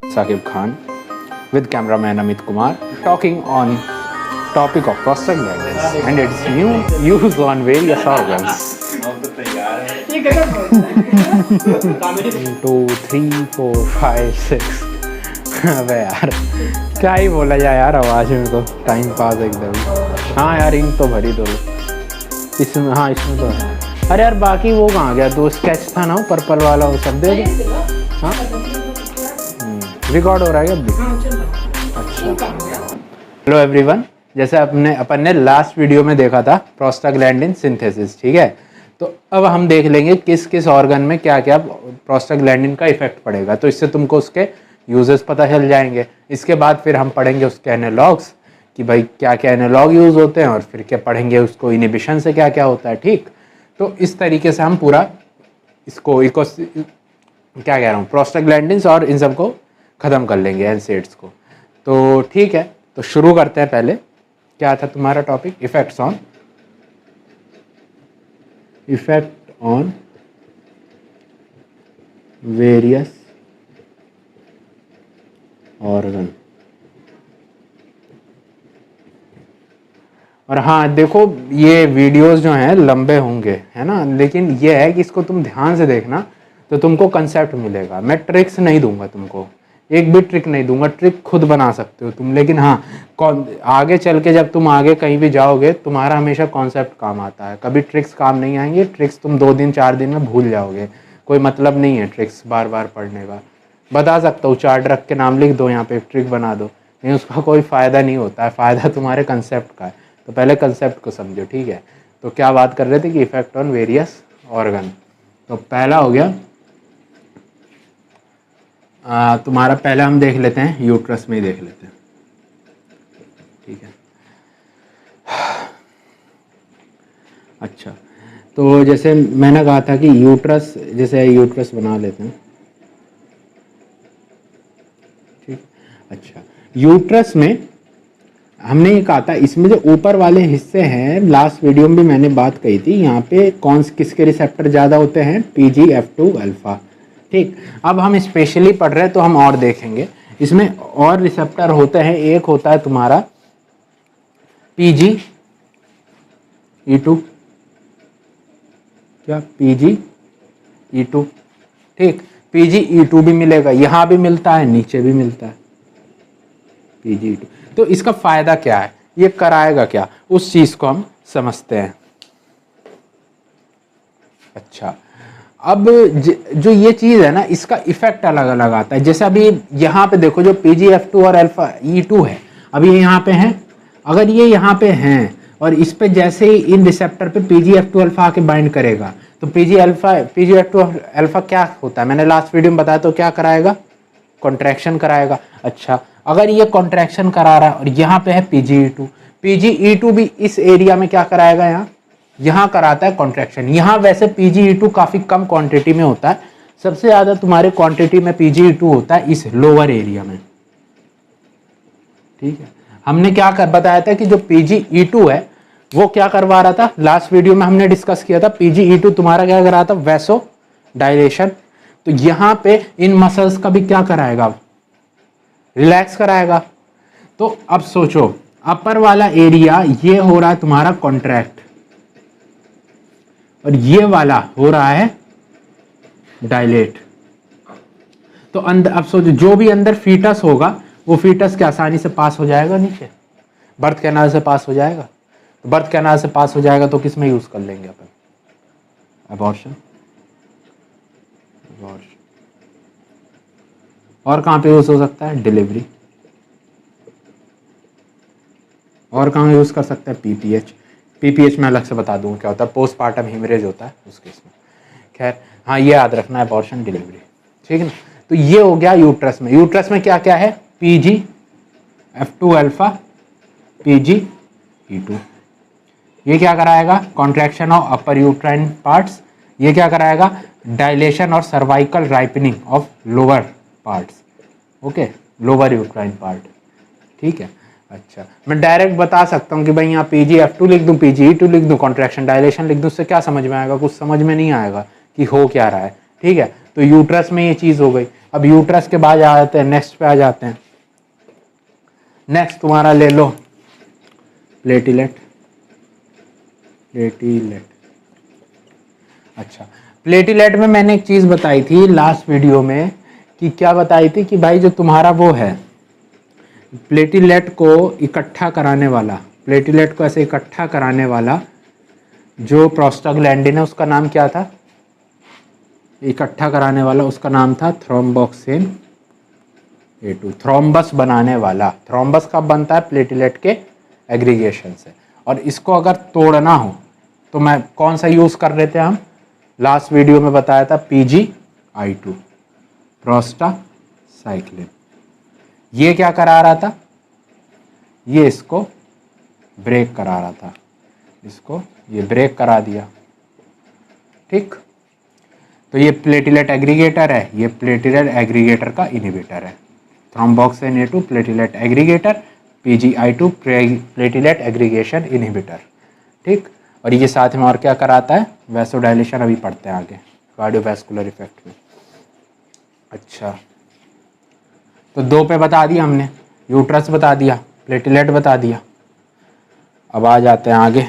Saqib Khan with cameraman Amit Kumar talking on topic of prostaglandins and its new use on various organs. 1 2 3 4 5 6 अबे यार क्या ही बोला जाए यार, आवाज़ में तो टाइम पास एकदम। हाँ यार इंक तो भरी दो इसमें, हाँ इसमें तो है। अरे यार बाकी वो कहाँ गया, दो स्केच था ना वो पर्पल वाला, वो सब दे दो। हाँ रिकॉर्ड हो रहा है अभी? अच्छा हेलो एवरीवन, जैसे अपन ने लास्ट वीडियो में देखा था प्रोस्टाग्लैंडिन सिंथेसिस, ठीक है। तो अब हम देख लेंगे किस किस ऑर्गन में क्या क्या प्रोस्टाग्लैंडिन का इफेक्ट पड़ेगा, तो इससे तुमको उसके यूजेस पता चल जाएंगे। इसके बाद फिर हम पढ़ेंगे उसके एनालॉग्स कि भाई क्या क्या एनालॉग यूज़ होते हैं, और फिर क्या पढ़ेंगे उसको इनिबिशन से क्या क्या होता है, ठीक। तो इस तरीके से हम पूरा इसको क्या कह रहा हूँ, प्रोस्टाग्लैंडिन्स और इन सब को ख़त्म कर लेंगे, एनसेड्स को। तो ठीक है, तो शुरू करते हैं। पहले क्या था तुम्हारा topic? Effect on various organ. और हाँ देखो, ये वीडियोस जो हैं लंबे होंगे, है ना, लेकिन ये है कि इसको तुम ध्यान से देखना तो तुमको कंसेप्ट मिलेगा। मैं ट्रिक्स नहीं दूंगा तुमको, एक भी ट्रिक नहीं दूंगा, ट्रिक खुद बना सकते हो तुम। लेकिन हाँ आगे चल के जब तुम आगे कहीं भी जाओगे, तुम्हारा हमेशा कॉन्सेप्ट काम आता है, कभी ट्रिक्स काम नहीं आएंगे। ट्रिक्स तुम 2 दिन 4 दिन में भूल जाओगे, कोई मतलब नहीं है ट्रिक्स बार बार पढ़ने का। बता सकता हूँ चार्ट रख के नाम लिख दो, यहाँ पे एक ट्रिक बना दो, लेकिन उसका कोई फ़ायदा नहीं होता है, फ़ायदा तुम्हारे कंसेप्ट का है। तो पहले कंसेप्ट को समझो, ठीक है। तो क्या बात कर रहे थे कि इफेक्ट ऑन वेरियस ऑर्गन। तो पहला हो गया तुम्हारा, पहले हम देख लेते हैं यूट्रस में ही देख लेते हैं, ठीक है। अच्छा तो जैसे मैंने कहा था कि यूट्रस, जैसे यूट्रस बना लेते हैं, ठीक। अच्छा यूट्रस में हमने ये कहा था, इसमें जो ऊपर वाले हिस्से हैं, लास्ट वीडियो में भी मैंने बात कही थी, यहाँ पे किसके रिसेप्टर ज़्यादा होते हैं? PGF2 अल्फा, ठीक। अब हम स्पेशली पढ़ रहे हैं तो हम और देखेंगे इसमें और रिसेप्टर होते हैं। एक होता है तुम्हारा PGE2, क्या PGE2, ठीक। PGE2 भी मिलेगा, यहाँ भी मिलता है, नीचे भी मिलता है PGE2। तो इसका फायदा क्या है, ये कराएगा क्या, उस चीज को हम समझते हैं। अच्छा अब जो ये चीज है ना, इसका इफेक्ट अलग अलग आता है। जैसे अभी यहाँ पे देखो, जो PGF2 और अल्फा E2 है, अभी ये यहाँ पे हैं। अगर ये यहाँ पे हैं और इस पे जैसे ही इन रिसेप्टर पे PGF2 अल्फा आके बाइंड करेगा, तो PGF2 अल्फा क्या होता है, मैंने लास्ट वीडियो में बताया, तो क्या कराएगा? कॉन्ट्रैक्शन कराएगा। अच्छा अगर ये कॉन्ट्रैक्शन करा रहा है और यहाँ पे है PGE2 भी इस एरिया में क्या कराएगा? यहाँ कराता है कॉन्ट्रैक्शन। यहाँ वैसे PGE2 काफ़ी कम क्वांटिटी में होता है, सबसे ज़्यादा तुम्हारे क्वांटिटी में PGE2 होता है इस लोअर एरिया में, ठीक है। हमने क्या बताया था कि जो PGE2 है वो क्या करवा रहा था, लास्ट वीडियो में हमने डिस्कस किया था। PGE2 तुम्हारा क्या कर रहा था? Vaso dilation. तो यहाँ पे इन मसल्स का भी क्या कराएगा? रिलैक्स कराएगा। तो अब सोचो, अपर वाला एरिया ये हो रहा है तुम्हारा कॉन्ट्रैक्ट, और ये वाला हो रहा है डायलेट। तो अंदर, अब सोचो, जो भी अंदर फीटस होगा वो फीटस के आसानी से पास हो जाएगा नीचे, बर्थ कैनाल से पास हो जाएगा। तो बर्थ कैनाल से पास हो जाएगा तो किस में यूज कर लेंगे अपन? अबॉर्शन। और कहाँ पे यूज हो सकता है? डिलीवरी। और कहाँ यूज कर सकते हैं? PPH में अलग से बता दूंगा क्या होता है, पोस्टपार्टम हिमरेज होता है उस केस में। खैर हाँ ये याद रखना है, अबॉर्शन, डिलीवरी, ठीक है ना। तो ये हो गया यूट्रस में। यूट्रस में क्या क्या है? PGF2 alpha, PGE2। ये क्या कराएगा? Contraction of upper uterine parts. ये क्या कराएगा? डायलेशन और cervical ripening of lower parts, okay, lower uterine part, ठीक है। अच्छा मैं डायरेक्ट बता सकता हूँ कि भाई यहाँ PGF2 लिख दूँ, PGE2 लिख दूँ, कॉन्ट्रैक्शन डायलेशन लिख दूँ, उससे क्या समझ में आएगा? कुछ समझ में नहीं आएगा कि हो क्या रहा है, ठीक है। तो यूट्रस में ये चीज़ हो गई। अब यूट्रस के बाद आ जाते हैं, नेक्स्ट पे आ जाते हैं। नेक्स्ट तुम्हारा ले लो प्लेटिलेट। अच्छा, प्लेटिलेट में मैंने एक चीज़ बताई थी लास्ट वीडियो में, कि क्या बताई थी कि भाई जो तुम्हारा वो है प्लेटिलेट को इकट्ठा कराने वाला, प्लेटिलेट को ऐसे इकट्ठा कराने वाला जो प्रोस्टाग्लैंडिन है उसका नाम क्या था? इकट्ठा कराने वाला उसका नाम था थ्रोम्बोक्सिन A2। थ्रोम्बस बनाने वाला, थ्रोम्बस कब बनता है? प्लेटिलेट के एग्रीगेशन से। और इसको अगर तोड़ना हो तो मैं कौन सा यूज़ कर रहे थे हम? लास्ट वीडियो में बताया था PgI2, प्रोस्टासाइक्लिन। ये क्या करा रहा था? ये इसको ब्रेक करा रहा था, इसको ये ब्रेक करा दिया, ठीक। तो ये प्लेटिलेट एग्रीगेटर है, ये प्लेटिलेट एग्रीगेटर का इनहिबिटर है। Thromboxane A2 platelet aggregator, PgI2 platelet aggregation inhibitor, ठीक। और ये साथ में और क्या कराता है? वैसोडाइलेशन, अभी पढ़ते हैं आगे कार्डियोवैस्कुलर इफेक्ट में। अच्छा, तो 2 पे बता दिया हमने, यूट्रस बता दिया, प्लेटिलेट बता दिया। अब आ जाते हैं आगे।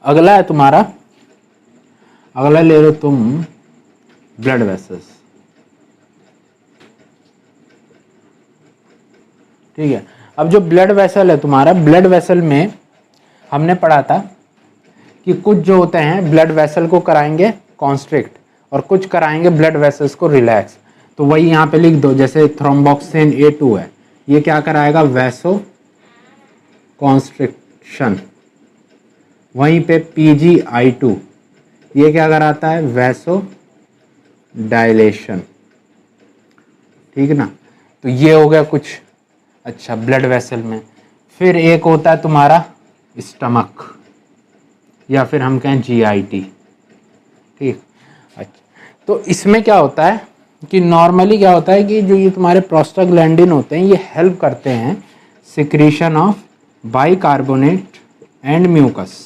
अगला है तुम्हारा, अगला ले लो तुम ब्लड वेसल्स, ठीक है। अब जो ब्लड वेसल है तुम्हारा, ब्लड वेसल में हमने पढ़ा था कि कुछ जो होते हैं ब्लड वेसल को कराएंगे कॉन्स्ट्रिक्ट और कुछ कराएंगे ब्लड वेसल्स को रिलैक्स। तो वही यहाँ पे लिख दो, जैसे थ्रोम्बोक्सिन A2 है, ये क्या कराएगा? Vaso constriction. वहीं पे PgI2 ये क्या कराता है? वैसो डायलेशन, ठीक ना। तो ये हो गया कुछ। अच्छा, ब्लड वेसल में फिर एक होता है तुम्हारा स्टमक, या फिर हम कहें GIT, ठीक। अच्छा, तो इसमें क्या होता है कि नॉर्मली क्या होता है कि जो ये तुम्हारे प्रोस्टाग्लैंडिन होते हैं ये हेल्प करते हैं secretion of bicarbonate and mucus,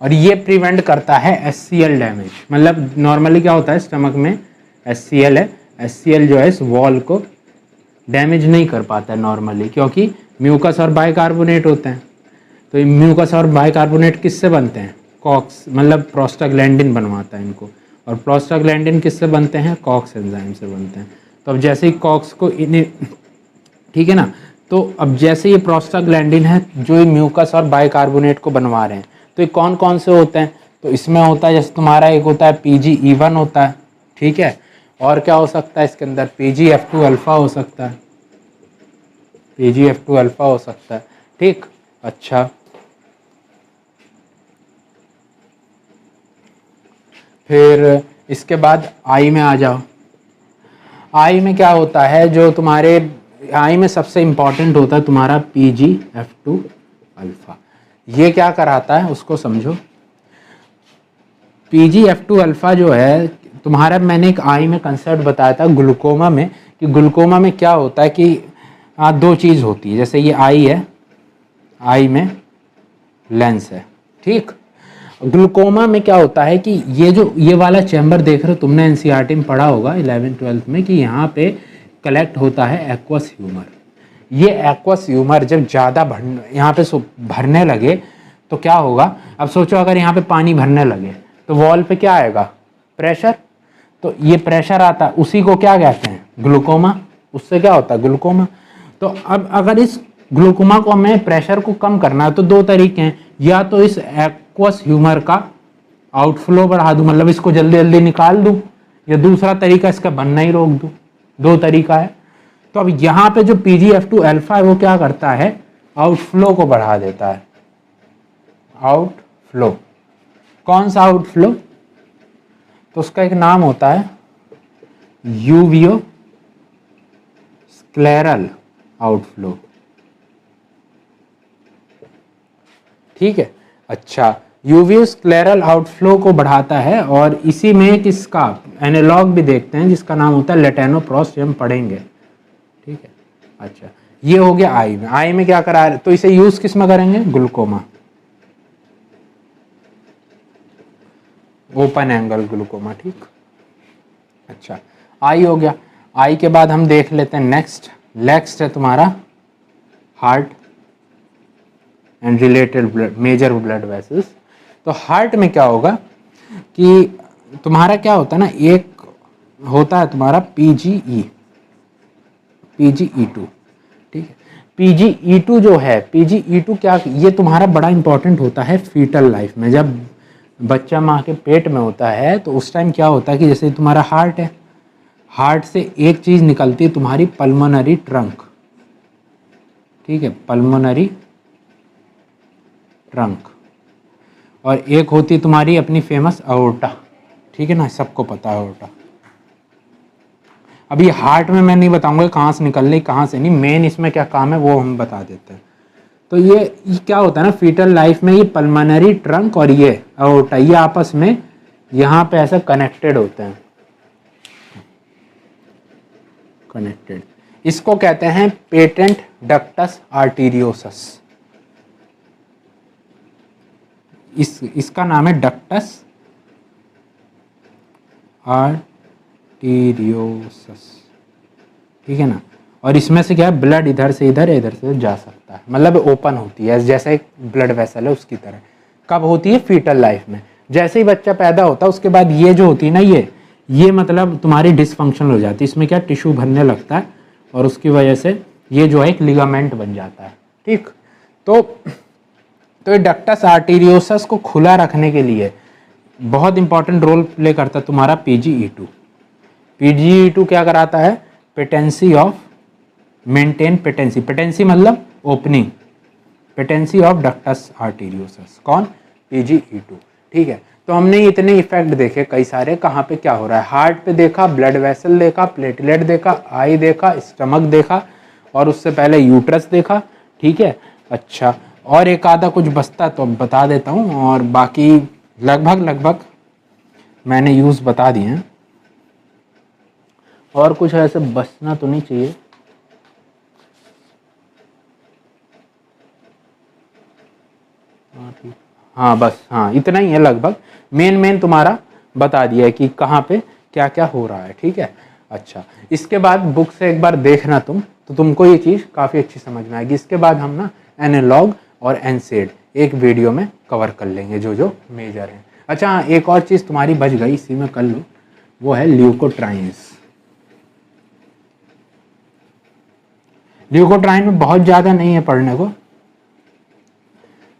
और ये प्रिवेंट करता है HCl डैमेज। मतलब नॉर्मली क्या होता है स्टमक में HCl है, HCl जो है इस वॉल को डैमेज नहीं कर पाता है नॉर्मली, क्योंकि म्यूकस और बाइकार्बोनेट होते हैं। तो म्यूकस और बाइकार्बोनेट किससे बनते हैं? कॉक्स, मतलब प्रोस्टाग्लैंडिन बनवाता है इनको, और प्रोस्टाग्लैंडिन किससे बनते हैं? कॉक्स एंजाइम से बनते हैं। तो अब जैसे ही कॉक्स को ठीक है ना, तो अब जैसे ये प्रोस्टाग्लैंडिन है जो ये म्यूकस और बाइकार्बोनेट को बनवा रहे हैं, तो ये कौन कौन से होते हैं? तो इसमें होता है जैसे तुम्हारा एक होता है PGE1 होता है, ठीक है। और क्या हो सकता है इसके अंदर? PGF2 अल्फा हो सकता है, PGF2 अल्फा हो सकता है, ठीक। अच्छा, फिर इसके बाद आई में आ जाओ। आई में क्या होता है? जो तुम्हारे आई में सबसे इंपॉर्टेंट होता है तुम्हारा PGF2 अल्फा। ये क्या कराता है उसको समझो। PGF2 अल्फा जो है तुम्हारा, मैंने एक आई में कंसेप्ट बताया था ग्लूकोमा में, कि ग्लूकोमा में क्या होता है कि 2 चीज़ होती है। जैसे ये आई है, आई में लेंस है, ठीक। ग्लूकोमा में क्या होता है कि ये जो ये वाला चैम्बर देख रहे हो, तुमने एनसीईआरटी में पढ़ा होगा 11th-12th में, कि यहाँ पे कलेक्ट होता है एक्वस ह्यूमर। ये एक्वस ह्यूमर जब ज़्यादा यहाँ पे भरने लगे तो क्या होगा? अब सोचो अगर यहाँ पे पानी भरने लगे तो वॉल पे क्या आएगा? प्रेशर। तो ये प्रेशर आता है, उसी को क्या कहते हैं? ग्लूकोमा। उससे क्या होता है? ग्लूकोमा। तो अब अगर इस ग्लूकोमा को हमें प्रेशर को कम करना है तो 2 तरीके हैं, या तो इस एक्वस ह्यूमर का आउटफ्लो बढ़ा दूं, मतलब इसको जल्दी जल्दी निकाल दूं, या दूसरा तरीका इसका बनना ही रोक दूं। 2 तरीका है। तो अब यहाँ पे जो PGF2 अल्फा है वो क्या करता है? आउटफ्लो को बढ़ा देता है। आउटफ्लो। कौन सा आउटफ्लो? तो उसका एक नाम होता है यूवियो स्क्लेरल आउटफ्लो, ठीक है। अच्छा, यूवियो स्क्लेरल आउटफ्लो को बढ़ाता है, और इसी में किसका एनालॉग भी देखते हैं जिसका नाम होता है लेटेनोप्रोस्ट, हम पढ़ेंगे, ठीक है। अच्छा, ये हो गया आई में। आई में क्या करा रहे, तो इसे यूज किस में करेंगे? ग्लूकोमा। ओपन एंगल ग्लूकोमा, ठीक। अच्छा, आई हो गया। आई के बाद हम देख लेते हैं नेक्स्ट है तुम्हारा heart and related blood, major blood vessels. तो हार्ट में क्या होगा कि तुम्हारा क्या होता है ना, एक होता है तुम्हारा पीजीई, पीजीई2, ठीक है। पीजीई2 जो है, पीजीई2 क्या, ये तुम्हारा बड़ा इंपॉर्टेंट होता है फीटल लाइफ में। जब बच्चा माँ के पेट में होता है तो उस टाइम क्या होता है कि जैसे तुम्हारा हार्ट है, हार्ट से एक चीज़ निकलती है तुम्हारी पल्मोनरी ट्रंक, ठीक है, पल्मोनरी ट्रंक, और एक होती तुम्हारी अपनी फेमस अओर्टा, ठीक है ना, सबको पता है अओर्टा। अभी हार्ट में मैं नहीं बताऊंगा कहाँ से निकल रही कहाँ से नहीं, मेन इसमें क्या काम है वो हम बता देते हैं। तो ये क्या होता है ना फीटल लाइफ में, ये पल्मोनरी ट्रंक और ये अओर्टा, ये आपस में यहाँ पे ऐसा कनेक्टेड होते हैं, कनेक्टेड। इसको कहते हैं पेटेंट डक्टस आर्टीरियोसस, इसका नाम है डक्टस आर्टीरियोसस, ठीक है ना। और इसमें से क्या है, ब्लड इधर से जा सकता है, मतलब ओपन होती है जैसे एक ब्लड वेसल है उसकी तरह। कब होती है, फीटल लाइफ में। जैसे ही बच्चा पैदा होता है उसके बाद ये जो होती है ना, ये मतलब तुम्हारी डिसफंक्शन हो जाती है, इसमें क्या टिश्यू भरने लगता है और उसकी वजह से ये जो है एक लिगामेंट बन जाता है, ठीक। तो ये डक्टस आर्टीरियोसस को खुला रखने के लिए बहुत इंपॉर्टेंट रोल प्ले करता है तुम्हारा पीजीई2। पीजीई2 क्या कराता है, patency of maintain patency, patency मतलब ओपनिंग, पेटेंसी ऑफ डक्टस आर्टीरियोसस, कौन, पीजीई2, ठीक है। तो हमने इतने इफेक्ट देखे कई सारे, कहाँ पे क्या हो रहा है, हार्ट पे देखा, ब्लड वेसल देखा, प्लेटलेट देखा, आई देखा, स्टमक देखा, और उससे पहले यूट्रस देखा, ठीक है। अच्छा, और एक आधा कुछ बचता तो बता देता हूँ, और बाकी लगभग मैंने यूज़ बता दिए हैं, और कुछ ऐसे बचना तो नहीं चाहिए। हाँ बस, हाँ इतना ही है लगभग, मेन तुम्हारा बता दिया है कि कहाँ पे क्या क्या हो रहा है, ठीक है। अच्छा, इसके बाद बुक से एक बार देखना तुम, तो तुमको ये चीज़ काफ़ी अच्छी समझ में आएगी। इसके बाद हम ना एनालॉग और एनसेड एक वीडियो में कवर कर लेंगे जो मेजर हैं। अच्छा हाँ, एक और चीज़ तुम्हारी बच गई, इसी में कर लो, वो है ल्यूकोट्राइन्स। ल्यूकोट्राइन में बहुत ज़्यादा नहीं है पढ़ने को,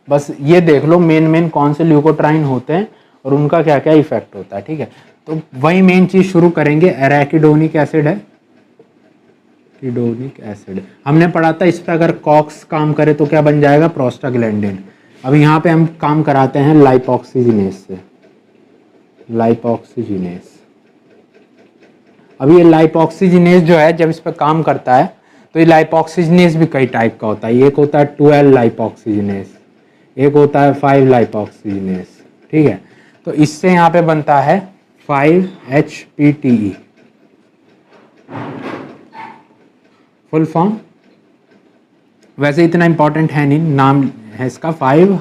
बस ये देख लो मेन कौन से ल्यूकोट्राइन होते हैं और उनका क्या क्या इफेक्ट होता है, ठीक है। तो वही मेन चीज़ शुरू करेंगे, एराकिडोनिक एसिड है, एराकिडोनिक एसिड हमने पढ़ा था, इस पर अगर कॉक्स काम करे तो क्या बन जाएगा, प्रोस्टाग्लैंडिन। अब यहाँ पे हम काम कराते हैं लाइपोक्सिजिनेस से, लाइपोक्सिजिनेस। अब ये लाइपोक्सिजिनेस जो है जब इस पर काम करता है तो ये लाइपोक्सिजिनेस भी कई टाइप का होता है, एक होता है 12 लाइपोक्सिजिनेस, एक होता है 5 लाइपोक्सिजिनेस, ठीक है। तो इससे यहाँ पे बनता है 5-HPTE, फुल फॉर्म वैसे इतना इंपॉर्टेंट है नहीं, नाम है इसका 5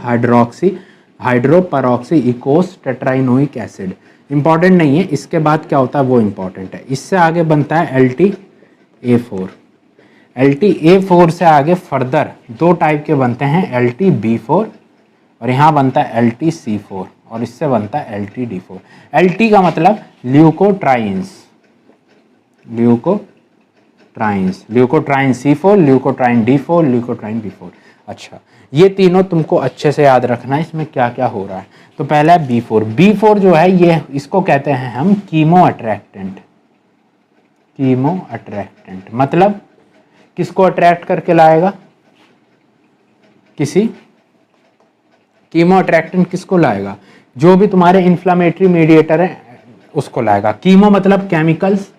हाइड्रोपरॉक्सी इकोस टेट्राइनोइक एसिड, इंपॉर्टेंट नहीं है। इसके बाद क्या होता है वो इंपॉर्टेंट है। इससे आगे बनता है LTA4, LTA4 से आगे फर्दर दो टाइप के बनते हैं, LTB4 और यहाँ बनता है LTC4, और इससे बनता है LTD4। LT का मतलब leukotrienes, leukotriene C4, leukotriene D4, leukotriene B4। अच्छा, ये तीनों तुमको अच्छे से याद रखना है, इसमें क्या क्या हो रहा है। तो पहला है B4 जो है ये, इसको कहते हैं हम कीमो अट्रैक्टेंट, मतलब किसको अट्रैक्ट करके लाएगा, कीमो अट्रैक्टेंट किसको लाएगा, जो भी तुम्हारे इन्फ्लामेटरी मीडिएटर है उसको लाएगा। कीमो मतलब केमिकल्स,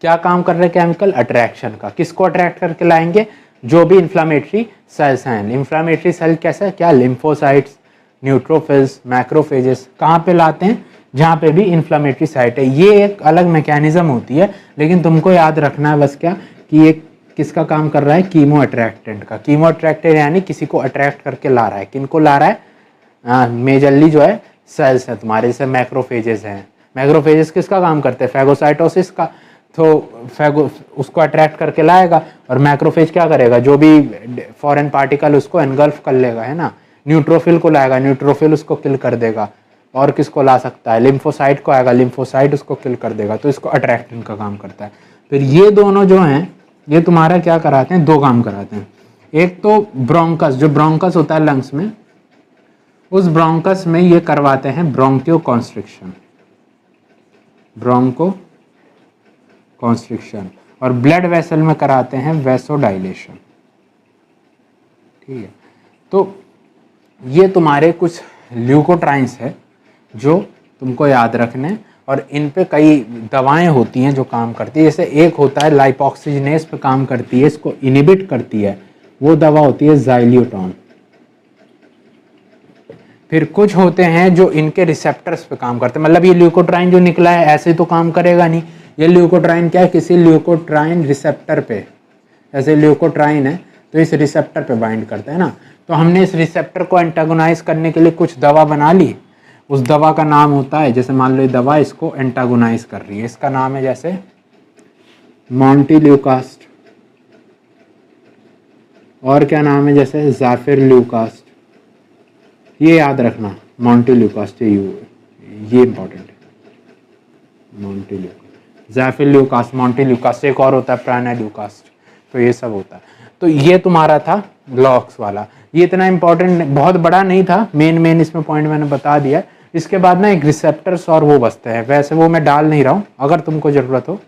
क्या काम कर रहे हैं केमिकल, अट्रैक्शन का। किसको अट्रैक्ट करके लाएंगे, जो भी इन्फ्लामेटरी सेल्स हैं। इन्फ्लामेटरी सेल कैसे, क्या, लिम्फोसाइट्स, न्यूट्रोफिल्स, मैक्रोफेजेस, कहाँ पे लाते हैं, जहाँ पे भी इन्फ्लामेटरी साइट है। ये एक अलग मैकेनिज्म होती है, लेकिन तुमको याद रखना है बस क्या, कि ये किसका काम कर रहा है, कीमो अट्रैक्टेंट का। कीमो अट्रैक्टेंट यानी किसी को अट्रैक्ट करके ला रहा है, किनको ला रहा है, मेजरली जो है सेल्स हैं तुम्हारे, जैसे मैक्रोफेजेस हैं। मैक्रोफेजेस किसका काम करते हैं? फैगोसाइटोसिस का। तो उसको अट्रैक्ट करके लाएगा, और मैक्रोफेज क्या करेगा? जो भी फॉरेन पार्टिकल उसको एनगल्फ कर लेगा, है ना। न्यूट्रोफिल को लाएगा, न्यूट्रोफिल उसको किल कर देगा। और किसको ला सकता है? लिम्फोसाइट को आएगा, लिम्फोसाइट उसको किल कर देगा। तो इसको अट्रैक्टिन का काम करता है। फिर ये दोनों जो हैं ये तुम्हारा क्या कराते हैं? 2 काम कराते हैं। एक तो ब्रोंकस, जो ब्रोंकस होता है लंग्स में, उस ब्रोंकस में ये करवाते हैं ब्रोंकियो कॉन्स्ट्रिक्शन, ब्रोंको कॉन्स्ट्रिक्शन। और ब्लड वेसल में कराते हैं वेसोडाइलेशन। ठीक है, तो ये तुम्हारे कुछ ल्यूकोट्राइन्स है जो तुमको याद रखने, और इन पे कई दवाएं होती हैं जो काम करती है। जैसे एक होता है लाइपोक्सिजिनेस पे काम करती है, इसको इनिबिट करती है, वो दवा होती है ज़ाइल्यूटॉन। फिर कुछ होते हैं जो इनके रिसेप्टर्स पे काम करते हैं, मतलब ये ल्यूकोट्राइन जो निकला है ऐसे तो काम करेगा नहीं, ये ल्यूकोट्राइन क्या है? किसी ल्यूकोट्राइन रिसेप्टर पे, जैसे ल्यूकोट्राइन है तो इस रिसेप्टर पे बाइंड करता है ना। तो हमने इस रिसेप्टर को एंटागोनाइज करने के लिए कुछ दवा बना ली, उस दवा का नाम होता है, जैसे मान लो ये दवा इसको एंटागोनाइज कर रही है, इसका नाम है जैसे मॉन्टेल्यूकास्ट, और क्या नाम है? जैसे ज़ाफिरल्यूकास्ट। ये याद रखना, मॉन्टेल्यूकास्ट, ये इंपॉर्टेंट है। मॉन्टेल्यूकास्ट, ज़ाफिरल्यूकास्ट, मॉन्टेल्यूकास्ट, एक और होता है प्रानाल्यूकास्ट। तो ये सब होता है। तो ये तुम्हारा था लॉक्स वाला। ये इतना इंपॉर्टेंट, बहुत बड़ा नहीं था, मेन इसमें पॉइंट मैंने बता दिया। इसके बाद ना एक रिसेप्टर्स और वो बचते हैं, वैसे वो मैं डाल नहीं रहा हूँ। अगर तुमको ज़रूरत हो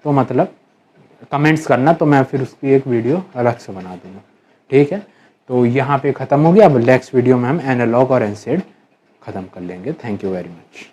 तो मतलब कमेंट्स करना, तो मैं फिर उसकी एक वीडियो अलग से बना दूंगा। ठीक है, तो यहाँ पे ख़त्म हो गया। अब नेक्स्ट वीडियो में हम एनालॉग और एनसेड ख़त्म कर लेंगे। Thank you very much.